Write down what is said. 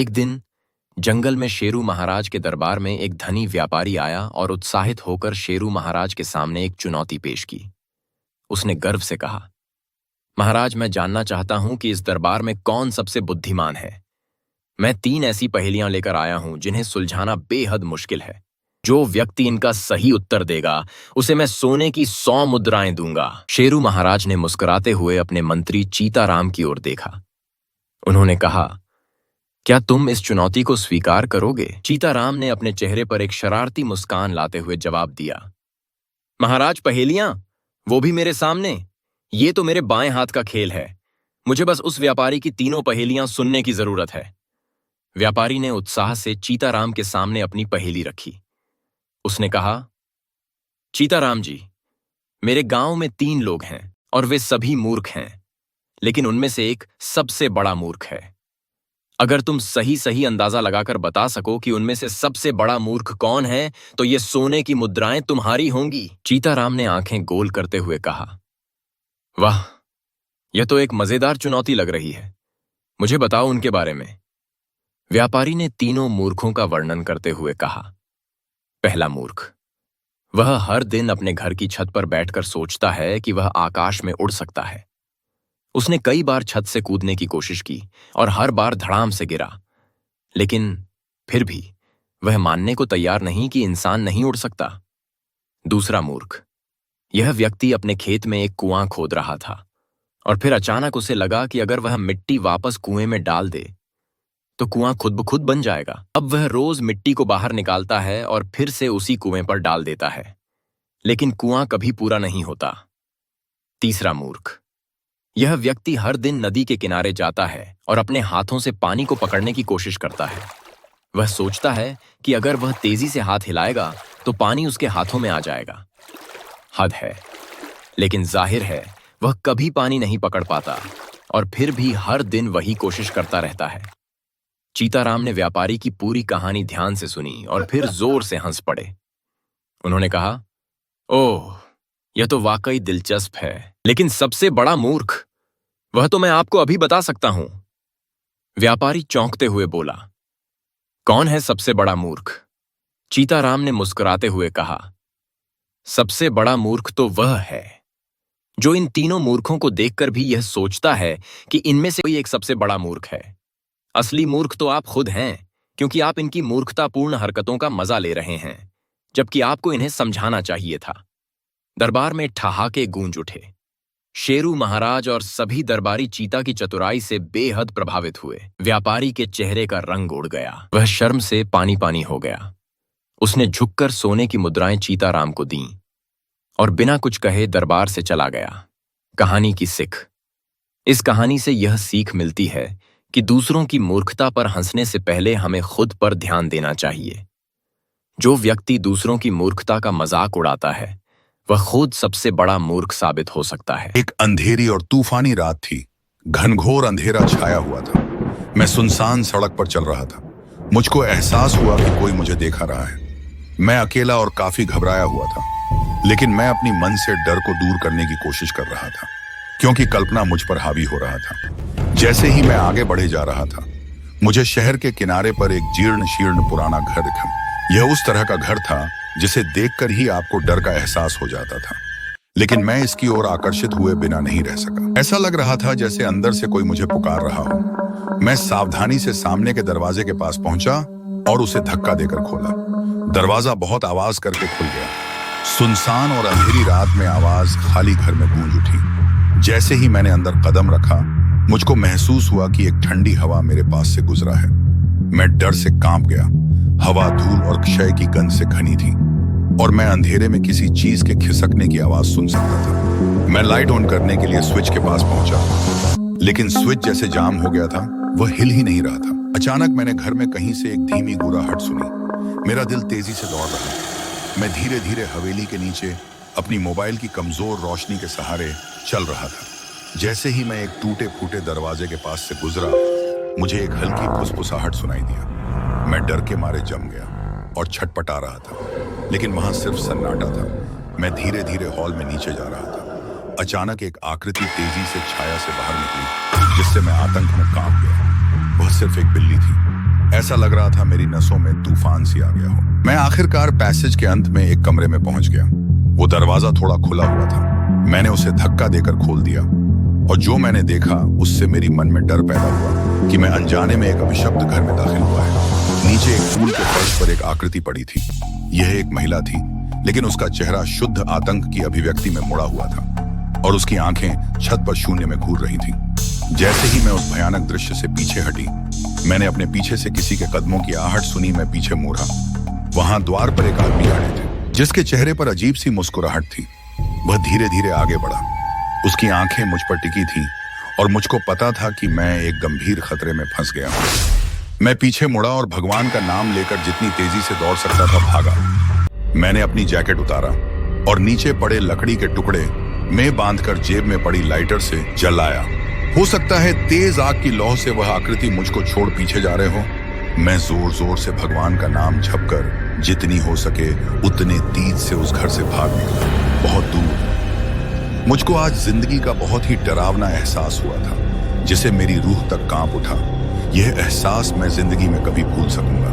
एक दिन जंगल में शेरू महाराज के दरबार में एक धनी व्यापारी आया और उत्साहित होकर शेरू महाराज के सामने एक चुनौती पेश की। उसने गर्व से कहा, महाराज, मैं जानना चाहता हूं कि इस दरबार में कौन सबसे बुद्धिमान है। मैं 3 ऐसी पहेलियां लेकर आया हूं जिन्हें सुलझाना बेहद मुश्किल है। जो व्यक्ति इनका सही उत्तर देगा उसे मैं सोने की 100 मुद्राएं दूंगा। शेरू महाराज ने मुस्कुराते हुए अपने मंत्री चीताराम की ओर देखा। उन्होंने कहा, क्या तुम इस चुनौती को स्वीकार करोगे? चीताराम ने अपने चेहरे पर एक शरारती मुस्कान लाते हुए जवाब दिया, महाराज, पहेलियां, वो भी मेरे सामने? ये तो मेरे बाएं हाथ का खेल है। मुझे बस उस व्यापारी की 3 पहेलियां सुनने की जरूरत है। व्यापारी ने उत्साह से चीताराम के सामने अपनी पहेली रखी। उसने कहा, चीताराम जी, मेरे गांव में 3 लोग हैं और वे सभी मूर्ख हैं, लेकिन उनमें से एक सबसे बड़ा मूर्ख है। अगर तुम सही सही अंदाजा लगाकर बता सको कि उनमें से सबसे बड़ा मूर्ख कौन है तो ये सोने की मुद्राएं तुम्हारी होंगी। चीताराम ने आंखें गोल करते हुए कहा, वाह, यह तो एक मजेदार चुनौती लग रही है। मुझे बताओ उनके बारे में। व्यापारी ने 3 मूर्खों का वर्णन करते हुए कहा। पहला मूर्ख, वह हर दिन अपने घर की छत पर बैठकर सोचता है कि वह आकाश में उड़ सकता है। उसने कई बार छत से कूदने की कोशिश की और हर बार धड़ाम से गिरा, लेकिन फिर भी वह मानने को तैयार नहीं कि इंसान नहीं उड़ सकता। दूसरा मूर्ख, यह व्यक्ति अपने खेत में एक कुआं खोद रहा था और फिर अचानक उसे लगा कि अगर वह मिट्टी वापस कुएं में डाल दे तो कुआं खुद ब खुद बन जाएगा। अब वह रोज मिट्टी को बाहर निकालता है और फिर से उसी कुएं पर डाल देता है, लेकिन कुआं कभी पूरा नहीं होता। तीसरा मूर्ख, यह व्यक्ति हर दिन नदी के किनारे जाता है और अपने हाथों से पानी को पकड़ने की कोशिश करता है। वह सोचता है कि अगर वह तेजी से हाथ हिलाएगा तो पानी उसके हाथों में आ जाएगा। हद है, लेकिन जाहिर है वह कभी पानी नहीं पकड़ पाता और फिर भी हर दिन वही कोशिश करता रहता है। चीताराम ने व्यापारी की पूरी कहानी ध्यान से सुनी और फिर जोर से हंस पड़े। उन्होंने कहा, ओह, यह तो वाकई दिलचस्प है, लेकिन सबसे बड़ा मूर्ख, वह तो मैं आपको अभी बता सकता हूं। व्यापारी चौंकते हुए बोला, कौन है सबसे बड़ा मूर्ख? चीताराम ने मुस्कुराते हुए कहा, सबसे बड़ा मूर्ख तो वह है जो इन 3 मूर्खों को देखकर भी यह सोचता है कि इनमें से कोई एक सबसे बड़ा मूर्ख है। असली मूर्ख तो आप खुद हैं, क्योंकि आप इनकी मूर्खतापूर्ण हरकतों का मजा ले रहे हैं, जबकि आपको इन्हें समझाना चाहिए था। दरबार में ठहाके गूंज उठे। शेरू महाराज और सभी दरबारी चीता की चतुराई से बेहद प्रभावित हुए। व्यापारी के चेहरे का रंग उड़ गया। वह शर्म से पानी पानी हो गया। उसने झुककर सोने की मुद्राएं चीताराम को दीं और बिना कुछ कहे दरबार से चला गया। कहानी की सीख। इस कहानी से यह सीख मिलती है कि दूसरों की मूर्खता पर हंसने से पहले हमें खुद पर ध्यान देना चाहिए। जो व्यक्ति दूसरों की मूर्खता का मजाक उड़ाता है वह खुद सबसे बड़ा मूर्ख साबित हो सकता है। एक अंधेरी और तूफानी रात थी। घनघोर अंधेरा छाया हुआ था। मैं सुनसान सड़क पर चल रहा था। मुझको एहसास हुआ कि कोई मुझे देखा रहा है। मैं अकेला और काफी घबराया हुआ था, लेकिन मैं अपनी मन से डर को दूर करने की कोशिश कर रहा था, क्योंकि कल्पना मुझ पर हावी हो रहा था। जैसे ही मैं आगे बढ़े जा रहा था, मुझे शहर के किनारे पर एक जीर्ण शीर्ण पुराना घर दिखा। यह उस तरह का घर था जिसे देखकर ही आपको डर का एहसास हो जाता था, लेकिन मैं इसकी ओर आकर्षित हुए बिना नहीं रह सका। ऐसा लग रहा था जैसे अंदर से कोई मुझे पुकार रहा हो। मैं सावधानी से सामने के दरवाजे के पास पहुंचा और उसे धक्का देकर खोला। दरवाजा बहुत आवाज करके खुल गया। सुनसान और अंधेरी रात में आवाज खाली घर में गूंज उठी। जैसे ही मैंने अंदर कदम रखा, मुझको महसूस हुआ कि एक ठंडी हवा मेरे पास से गुजरा है। मैं डर से कांप गया। हवा धूल और क्षय की गंध से घनी थी और मैं अंधेरे में किसी चीज के खिसकने की आवाज सुन सकता था। मैं लाइट ऑन करने के लिए स्विच के पास पहुंचा, लेकिन स्विच जैसे जाम हो गया था, वह हिल ही नहीं रहा था। अचानक मैंने घर में कहीं से एक धीमी गुर्राहट सुनी। मेरा दिल तेजी से दौड़ रहा था। मैं धीरे धीरे हवेली के नीचे अपनी मोबाइल की कमजोर रोशनी के सहारे चल रहा था। जैसे ही मैं एक टूटे फूटे दरवाजे के पास से गुजरा, मुझे एक हल्की फुसफुसाहट सुनाई दिया। मैं डर के मारे जम गया और छटपटा रहा था, लेकिन वहां सिर्फ सन्नाटा था। मैं धीरे धीरे हॉल में नीचे जा रहा था। अचानक एक आकृति तेजी से छाया से बाहर निकली, जिससे मैं आतंक में कांप गया। वह सिर्फ एक बिल्ली थी। ऐसा लग रहा था मेरी नसों में तूफान सी आ गया हो। मैं आखिरकार पैसेज के अंत में एक कमरे में पहुंच गया। वो दरवाजा थोड़ा खुला हुआ था। मैंने उसे धक्का देकर खोल दिया और जो मैंने देखा उससे मेरी मन में डर पैदा हुआ कि मैं अनजाने में एक अभिशप्त घर में दाखिल हुआ है। नीचे एक फूल के फर्श पर एक आकृति पड़ी थी। यह एक महिला थी, लेकिन उसका चेहरा शुद्ध आतंक की अभिव्यक्ति में मुड़ा हुआ था और उसकी आंखें छत पर शून्य में घूर रही थी। जैसे ही मैं उस भयानक दृश्य से पीछे हटी, मैंने अपने पीछे से किसी के कदमों की आहट सुनी। मैं पीछे मुड़ा। वहां द्वार पर एक आदमी खड़े थे, जिसके चेहरे पर अजीब सी मुस्कुराहट थी। वह धीरे धीरे आगे बढ़ा। उसकी आंखें मुझ पर टिकी थीं और मुझको पता था कि मैं एक गंभीर खतरे में फंस गया हूं। मैं पीछे मुड़ा और भगवान का नाम लेकर जितनी तेजी से दौड़ सकता था भागा। मैंने अपनी जैकेट उतारा और नीचे पड़े लकड़ी के टुकड़े में बांधकर जेब में पड़ी लाइटर से जलाया। हो सकता है तेज आग की लौ से वह आकृति मुझको छोड़ पीछे जा रहे हो। मैं जोर जोर से भगवान का नाम जपकर जितनी हो सके उतने तेज से उस घर से भाग निकला, बहुत दूर। मुझको आज जिंदगी का बहुत ही डरावना एहसास हुआ था, जिसे मेरी रूह तक कांप उठा। यह एहसास मैं जिंदगी में कभी भूल सकूंगा।